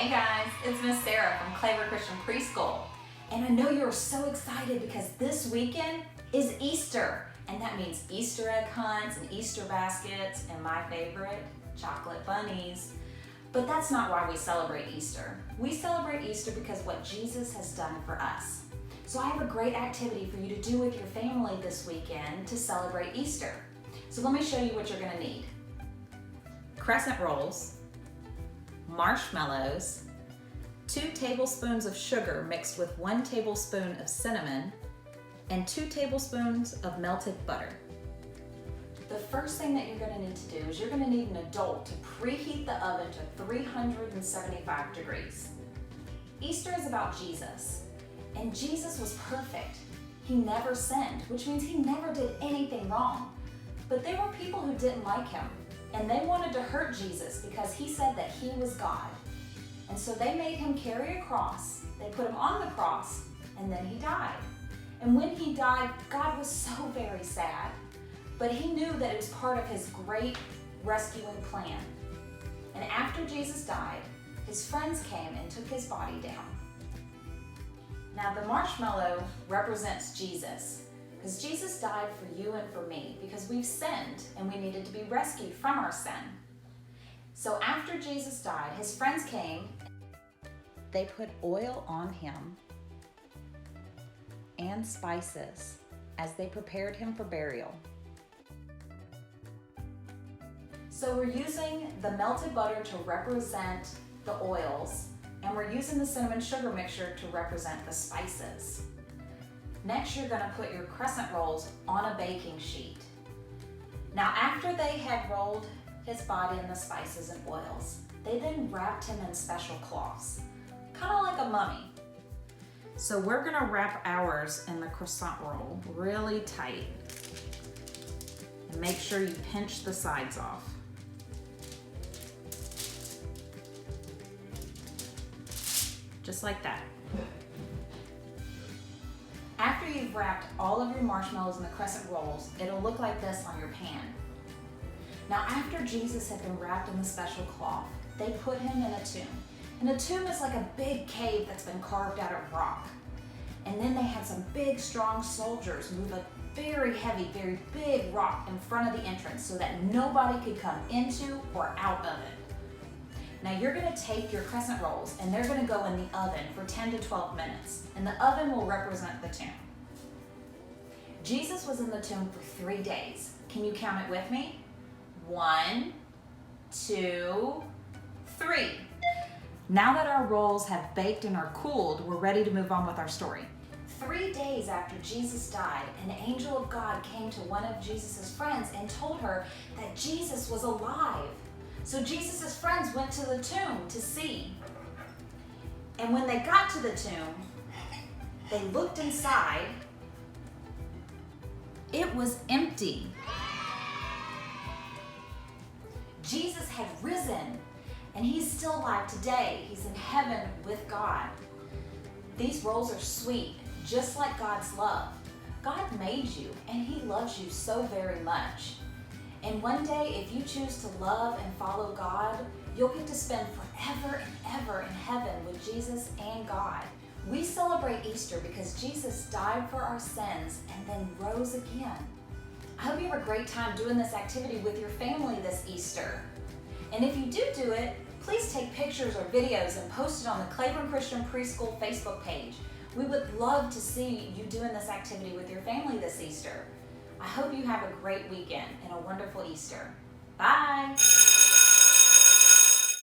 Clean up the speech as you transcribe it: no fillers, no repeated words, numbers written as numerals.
Hey guys, it's Miss Sarah from Claver Christian Preschool. And I know you're so excited because this weekend is Easter. And that means Easter egg hunts and Easter baskets and my favorite, chocolate bunnies. But that's not why we celebrate Easter. We celebrate Easter because what Jesus has done for us. So I have a great activity for you to do with your family this weekend to celebrate Easter. So let me show you what you're gonna need. Crescent rolls, marshmallows, 2 tablespoons of sugar mixed with 1 tablespoon of cinnamon, and 2 tablespoons of melted butter. The first thing that you're going to need to do is you're going to need an adult to preheat the oven to 375 degrees. Easter is about Jesus, and Jesus was perfect. He never sinned, which means he never did anything wrong. But there were people who didn't like him, and they wanted to hurt Jesus because he said that he was God. And so they made him carry a cross, they put him on the cross, and then he died. And when he died, God was so very sad, but he knew that it was part of his great rescuing plan. And after Jesus died, his friends came and took his body down. Now the marshmallow represents Jesus, because Jesus died for you and for me, because we've sinned and we needed to be rescued from our sin. So after Jesus died, his friends came. They put oil on him and spices as they prepared him for burial. So we're using the melted butter to represent the oils, and we're using the cinnamon sugar mixture to represent the spices. Next, you're gonna put your crescent rolls on a baking sheet. Now, after they had rolled his body in the spices and oils, they then wrapped him in special cloths, kind of like a mummy. So we're gonna wrap ours in the croissant roll really tight. And make sure you pinch the sides off. Just like that. After you've wrapped all of your marshmallows in the crescent rolls, it'll look like this on your pan. Now, after Jesus had been wrapped in the special cloth, they put him in a tomb. And a tomb is like a big cave that's been carved out of rock. And then they had some big, strong soldiers move a very heavy, very big rock in front of the entrance so that nobody could come into or out of it. Now you're gonna take your crescent rolls and they're gonna go in the oven for 10 to 12 minutes. And the oven will represent the tomb. Jesus was in the tomb for 3 days. Can you count it with me? 1, 2, 3. Now that our rolls have baked and are cooled, we're ready to move on with our story. 3 days after Jesus died, an angel of God came to one of Jesus' friends and told her that Jesus was alive. So Jesus' friends went to the tomb to see. And when they got to the tomb, they looked inside. It was empty. Jesus had risen, and he's still alive today. He's in heaven with God. These rolls are sweet, just like God's love. God made you, and he loves you so very much. And one day, if you choose to love and follow God, you'll get to spend forever and ever in heaven with Jesus and God. We celebrate Easter because Jesus died for our sins and then rose again. I hope you have a great time doing this activity with your family this Easter. And if you do it, please take pictures or videos and post it on the Claver Christian Preschool Facebook page. We would love to see you doing this activity with your family this Easter. I hope you have a great weekend and a wonderful Easter. Bye.